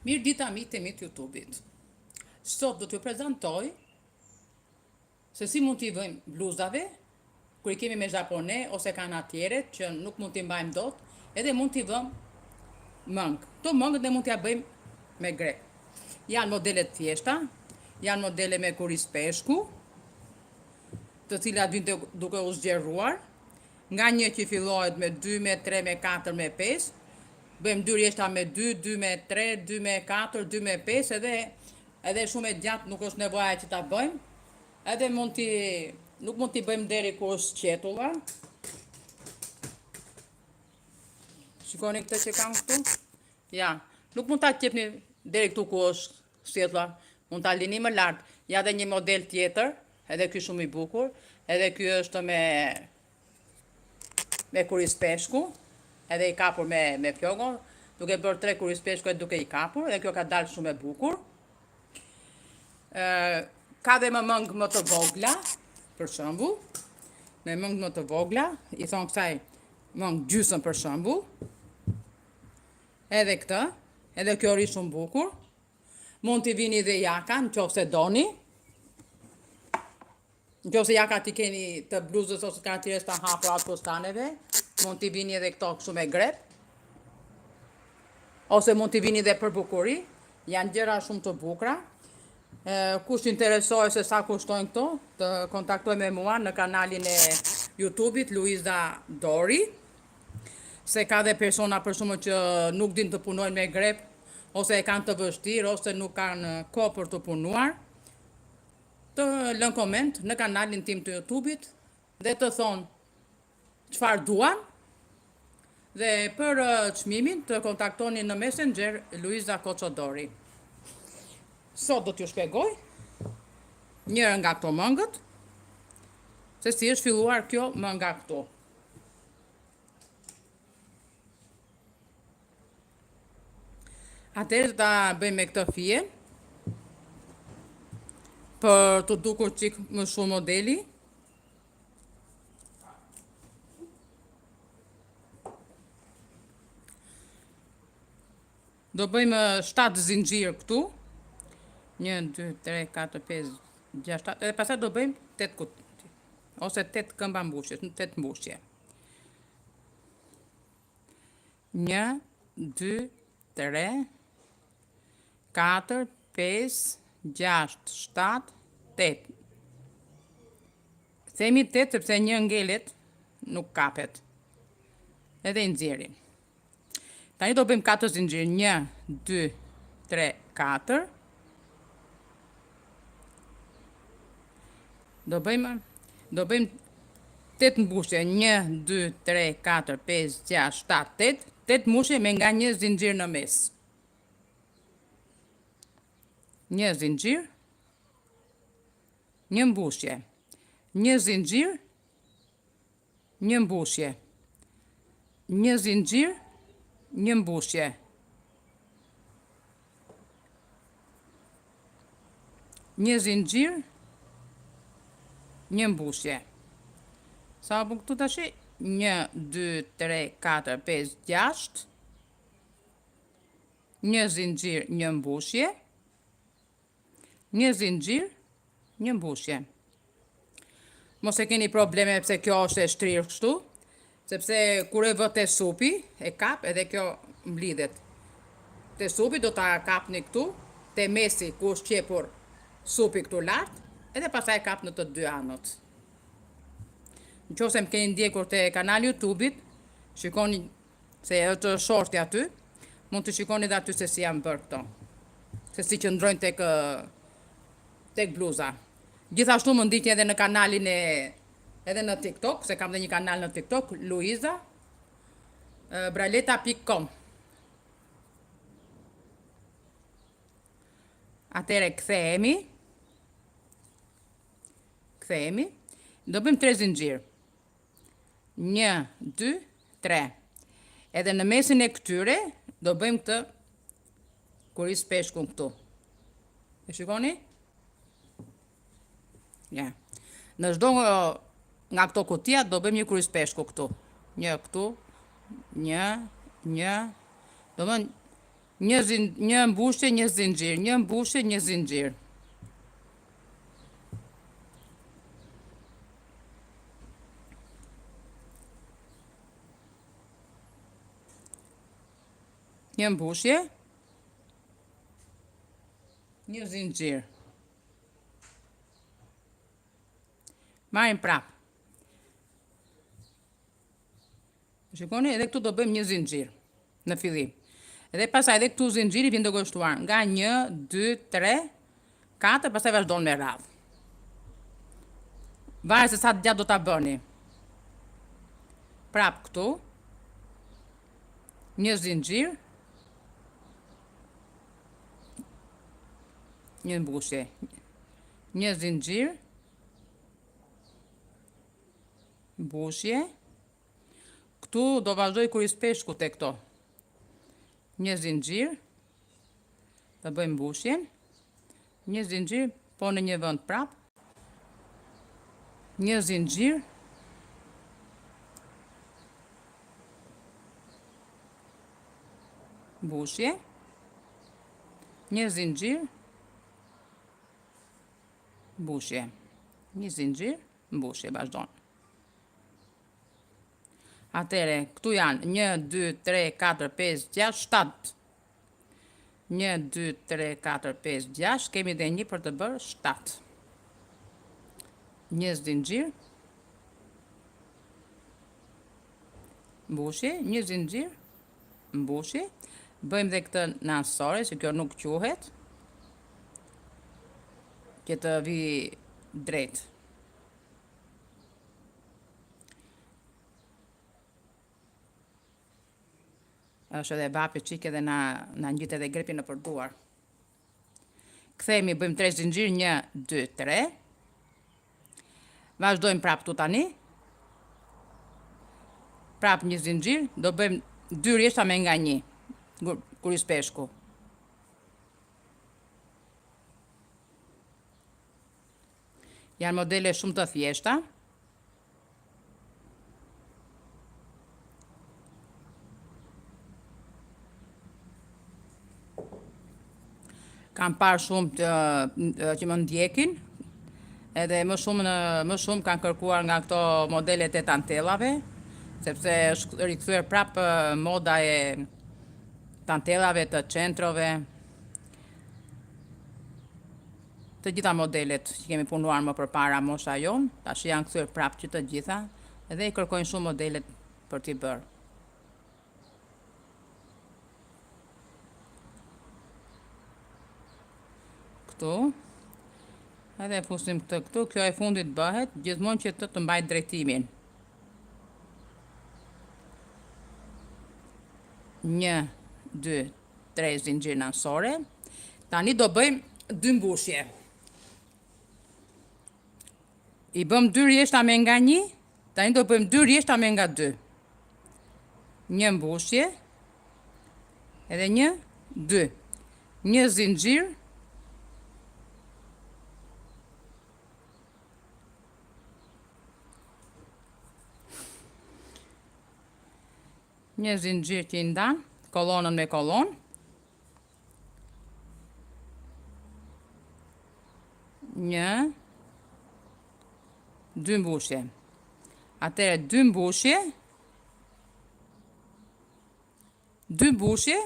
Mirë dita mi të mitë YouTube-it. Sot do t'ju prezentoj se si mund t'i vëjmë bluzave, kur i kemi me japone ose kanë atjere që nuk mund t'i mbajmë dot, edhe mund t'i vëmë mëngë. Këto mëngët ne mund t'ja bëjmë me grek. Janë modele të thjeshta, janë modele me kuris peshku, të cilat vinë duke u zgjeruar, nga një që fillohet me 2, me 3, me 4, me 5, bëjmë 2 rjeshta me 2, 2 me 3, 2 me 4, 2 me 5, edhe shumë e gjatë nuk është nevoja që ta bëjmë, edhe nuk mund t'i bëjmë deri ku është qetulla. Shikoni këtë që kam këtu? Ja, nuk mund t'a qepni deri këtu ku është qetulla, mund t'a lini më lartë. Ja dhe një model tjetër, edhe ky shumë i bukur, edhe ky është me kuris peshku, edhe i kapur me fjogo, duke bërë 3 kuris peshku e duke i kapur, edhe kjo ka dalë shumë e bukur. Ka dhe më mëngë më të vogla, për shembull, me mëngë më të vogla, i thonë kësaj mëngë gjysëm për shembull, edhe këtë, edhe kjo ri shumë bukur, mund t'i vini dhe jaka, në qofë se doni, në qofë se jaka t'i keni të bluzës ose ka tires të hapur atë postaneve, mund t'i vini edhe këto kështu me grep, ose mund t'i vini dhe për bukuri, janë gjëra shumë të bukra. Kush interesoj se sa kushtojnë këto, të kontaktoj me mua në kanalin e YouTube-it Luiza Dori, se ka dhe persona për shumë që nuk din të punojnë me grep, ose e kanë të vështirë, ose nuk kanë kohë për të punuar, të lën koment në kanalin tim të YouTube-it dhe të thonë çfarë duan, dhe për çmimin të kontaktoni në Messenger Luiza Koçodori. Sot do t'ju shpjegoj njërën nga këto mëngët, se si është filluar kjo më nga këto. Atëherë ta bëjmë me këtë fije, për të dukur qik më shumë modeli. Do bëjmë 7 zinxhir këtu. 1, 2, 3, 4, 5, 6, 7, edhe pastaj do bëjmë 8 kuti, ose 8 këmba mbushje, 8 mbushje. 1, 2, 3, 4, 5, 6, 7, 8. Themi 8 sepse një ngelet nuk kapet. Edhe i nxjerrim. Tani do bëjmë 4 zinxhir. 1, 2, 3, 4. Do bëjmë 8 mbushje. 1, 2, 3, 4, 5, 6, 7, 8. 8 mbushje me nga një zinxhir në mes. Një zinxhir, një mbushje, një zinxhir, një mbushje, një zinxhir, një mbushje, një zinxhir, një mbushje. Sa më këtu tash? 1, 2, 3, 4, 5, 6, një zinxhir, një mbushje, një zinxhir, një mbushje. Mos e keni probleme pse kjo është e shtrirë kështu, sepse kur e vë te supi, e kap edhe kjo mblidhet. Te supi do ta kapni këtu, te mesi ku është qepur supi këtu lart, edhe pastaj kap në të dy anët. Nëse më keni ndjekur te kanali YouTube-it, shikoni se është shorti aty, mund të shikoni dhe aty se si janë bërë këto. Se si qëndrojnë tek bluza. Gjithashtu më ndiqni edhe në kanalin edhe në TikTok, se kam dhe një kanal në TikTok, Luiza Braleta.com. Atëre kthehemi. Do bëjmë 3 zinxhir. 1, 2, 3. Edhe në mesin e këtyre do bëjmë këtë kuris peshkun këtu. E shikoni? Ja. Në çdo nga këto kutia do bëjmë një kuris peshku këtu. Një këtu, një, do bëjmë Një mbushje, një zinxhir, një mbushje, një zinxhir. Një mbushje, një zinxhir. Marrim prap. Shikoni, edhe këtu do bëjmë një zinxhir në fillim. Edhe pastaj edhe këtu zinxhiri vjen dogështuar nga 1, 2, 3, 4, pastaj vazhdon me radhë. Varet se sa gjatë do ta bëni. Prap këtu, një zinxhir, një mbushje, një zinxhir, mbushje. Këtu do vazhdoj kur i speshku te këto. Një zinxhir, të bëjmë mbushjen, një zinxhir, po në një vend prap, një zinxhir, mbushje, një zinxhir, mbushje, një zinxhir, mbushje, vazhdon. Atere, këtu janë 1, 2, 3, 4, 5, 6, 7. 1, 2, 3, 4, 5, 6, kemi dhe një për të bërë 7. Një zinxhir, mbushje, një zinxhir, mbushje. Bëjmë dhe këtë në ansore, se kjo nuk quhet, që të vi drejt. Është edhe vapi qik edhe na ngjit edhe grepi në përduar. Kthehemi, bëjmë 3 zinxhir, 1, 2, 3. Vazhdojmë prap tu tani. Prap një zinxhir, do bëjmë 2 rjeshta me nga 1, kur i speshku. Janë modele shumë të thjeshta. Kam parë shumë që më ndjekin, edhe më shumë kanë kërkuar nga këto modelet e tantellave, sepse është rikthyer prap moda e tantellave të centrove. Të gjitha modelet që kemi punuar më përpara mosha jon, tash janë kthyer prap që të gjitha, edhe i kërkojnë shumë modelet për t'i bërë. Këtu, edhe fusim këtë këtu, kjo e fundit bëhet, gjithmonë që të mbaj drejtimin. 1, 2, 3 zinxhir ansore. Tani do bëjmë 2 mbushje. I bëm 2 rjeshta me nga 1, tani do bëjmë 2 rjeshta me nga 2. Një mbushje, edhe 1, 2. Një zinxhir, një zinxhir që i ndan kolonën me kolonë. Një, 2 mbushje. Atere 2 mbushje, 2 mbushje,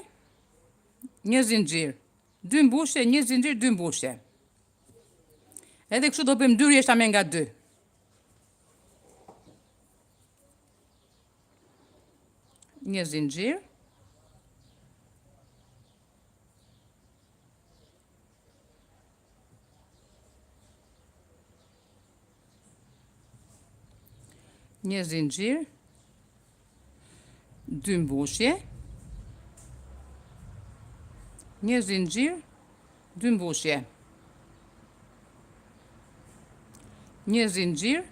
një zinxhir. 2 mbushje, një zinxhir, 2 mbushje. Edhe kështu do bëjmë 2 rjeshta me nga 2. Një zinxhir, një zinxhir, 2 mbushje, një zinxhir, 2 mbushje, një zinxhir,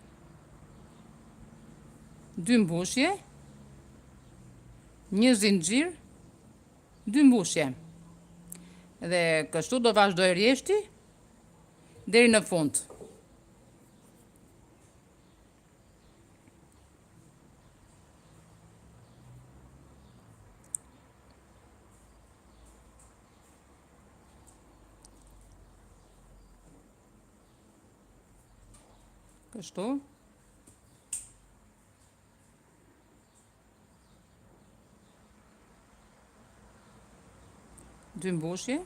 2 mbushje, një zinxhir, 2 mbushje. Dhe kështu do vazhdoj rjeshti deri në fund. kështu. Dy mbushje.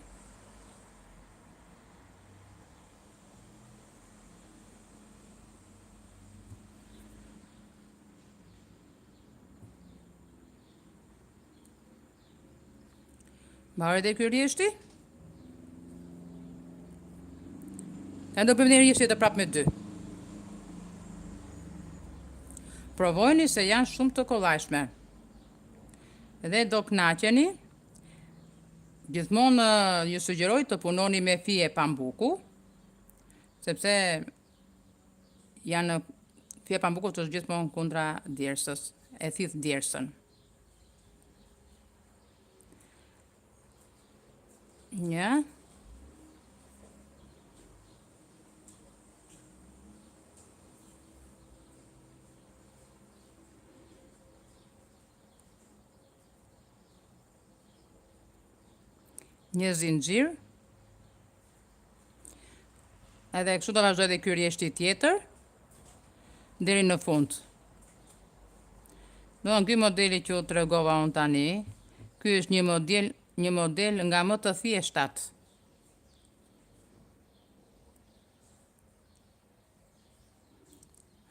Mbarë dhe ky rjeshti. Ne do bëjmë një rjeshtje të prapë me 2. Provojni se janë shumë të kollajshme. Dhe do kënaqeni. Gjithmonë ju sugjeroj të punoni me fije pambuku, sepse fije pambuku është gjithmonë kundra djersës, e thith djersën. Një. Një zinxhir. Edhe kështu do vazhdoj edhe ky rjeshti tjetër deri në fund. Do ky modeli që u tregova unë tani, ky është një model nga më të thjeshtat.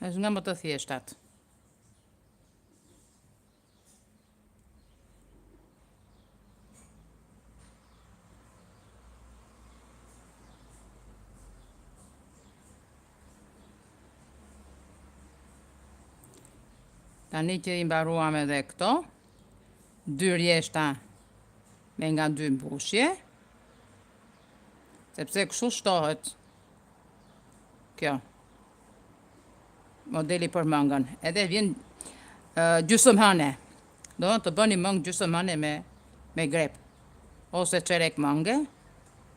Është nga më të thjeshtat. Tani që i mbaruam edhe këto, 2 rjeshta me nga 2 mbushje, sepse kështu shtohet kjo modeli për mëngën. Edhe vjen gjysmëhëne. Do të bëni mëngë gjysmëhëne me grep ose çerek mëngë,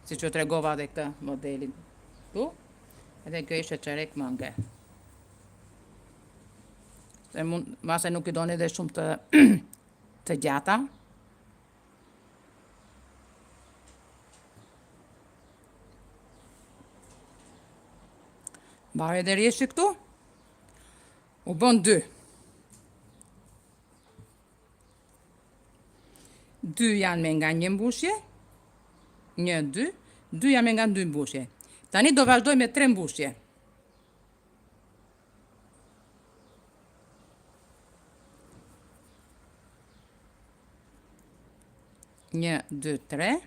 siç u tregova edhe këtë modelin këtu. Edhe kjo ishte çerek mëngë. Se mase nuk i doni dhe shumë të gjata. Mbare dhe rjeshti këtu. U bën 2. 2 janë me nga 1 mbushje. 1, 2. 2 janë me nga 2 mbushje. Tani do vazhdoj me 3 mbushje. 1, 2, 3.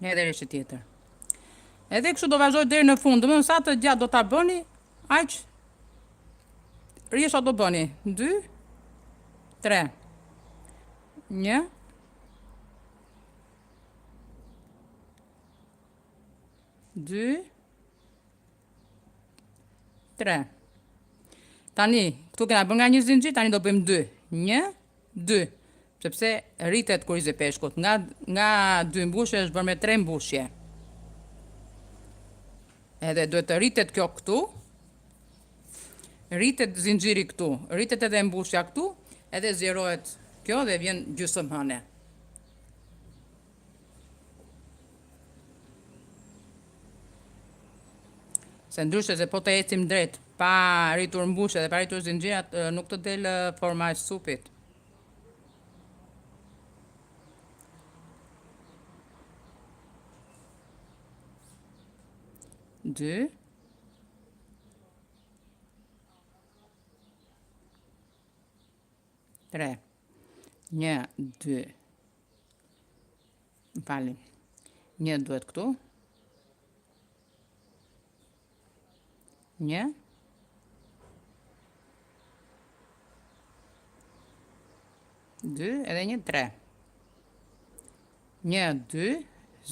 Edhe rjeshti tjetër. Edhe kështu do vazhdoj deri në fund. Domethënë sa të gjatë do ta bëni, aq rjeshta do bëni. 2, 3. 1, 2, 3. Tani, këtu kena bërë nga një zinxhir, tani do bëjmë 2. 1, 2. Sepse rritet kurizi i peshkut. Nga 2 mbushje është bërë me 3 mbushje. Edhe duhet të rritet kjo këtu. Rritet zinxhiri këtu. Rritet edhe mbushja këtu. Edhe zjerohet kjo dhe vjen gjysmëhëne. Se ndryshe se po të ecim drejt pa rritur mbushje dhe pa rritur zinxhirat, nuk të del forma e supit. Dy. 3. 1, 2. M'falni. 1 duhet këtu. 1. 2 edhe 1, 3. 1, 2,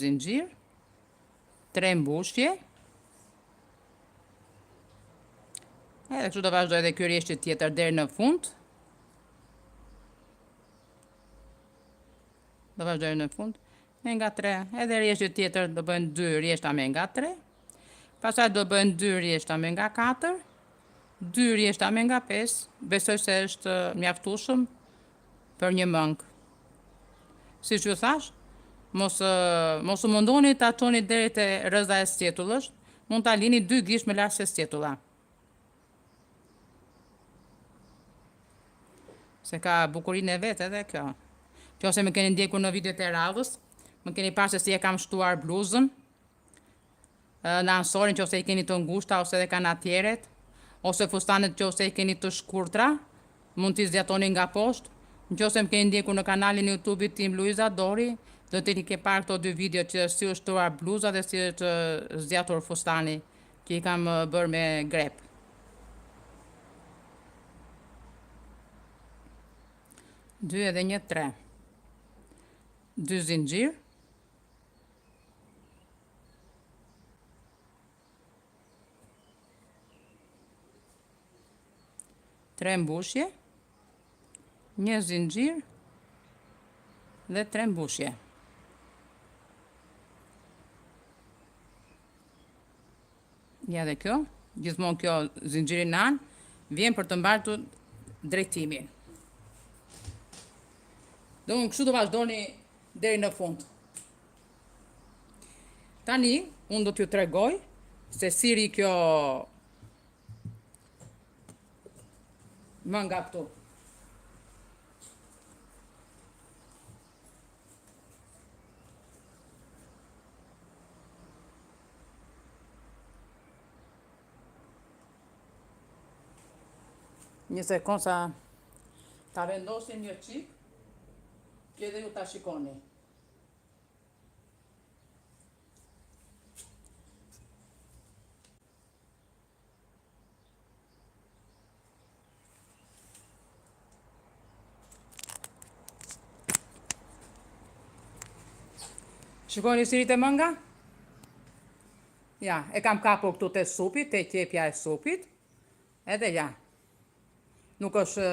zinxhir. 3 mbushje. Edhe kështu do vazhdoj edhe ky rjeshti tjetër deri në fund. Do vazhdoj në fund me nga 3. Edhe rjeshti tjetër do bëjnë 2 rjeshta me nga 3. Pastaj do bëjnë 2 rjeshta me nga 4. 2 rjeshta me nga 5. Besoj se është mjaftueshëm për një mëngë. Siç ju thash, mos u mundoni ta çoni deri te rreza e sqetullës, Mund ta lini 2 gisht me lartë se sqetulla. Se ka bukurinë e vetë edhe kjo. Nëse më keni ndjekur në videot e radhës, më keni parë se si e kam shtuar bluzën në ansorin nëse i keni të ngushta ose edhe kanatjeret, ose fustanet nëse i keni të shkurtra, mund t'i zgjatoni nga poshtë. Nëse më keni ndjekur në kanalin e YouTube-it tim Luiza Dori, do të ke parë këto 2 video që si është shtuar bluza dhe si është zgjatur fustani që i kam bërë me grep. Dy edhe një 3. 2 zinxhir. 3 mbushje. 1 zinxhir dhe 3 mbushje. Ja dhe kjo, gjithmonë kjo zinxhiri në anë, vjen për të mbartur drejtimin. Do unë kështu do vazhdoni deri në fund. Tani, unë do t'ju tregoj se si ri kjo mënga këtu. Një sekond sa ta vendosim një qik, që edhe ju ta shikoni. Shikoni si rritë e mënga? Ja, e kam kapur këtu të supit, të qepja e supit, edhe ja. Nuk është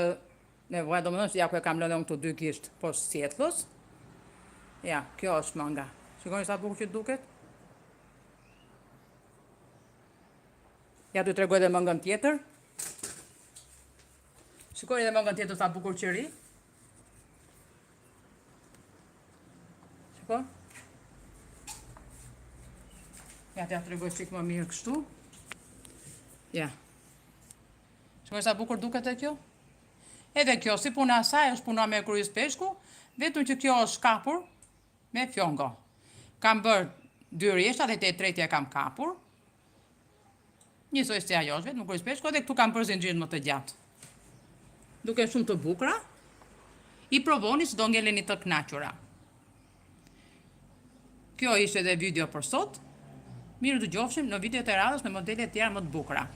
nevojë, domethënë se ja ku e kam lënë këtu 2 gisht poshtë sjetllës. Ja, kjo është mënga. Shikoni sa bukur që duket. Ja t'ju tregoj edhe mëngën tjetër. Shikoni edhe mëngën tjetër sa bukur që ri. Shiko. Ja t'ja tregoj çik më mirë kështu. Ja. Shikoj sa bukur duket e kjo. Edhe kjo, si puna asaj, është puna me kryes peshku, vetëm që kjo është kapur me fjongo. Kam bërë 2 rjeshta dhe te 3-ja kam kapur. Njësoj si ajo është vetëm me kryes peshku, edhe këtu kam bërë zinxhirin më të gjatë. Duke shumë të bukura. I provoni se do ngeleni të kënaqura. Kjo ishte edhe video për sot. Mirë dëgjofshim në videot e radhës me modele të tjera më të bukura.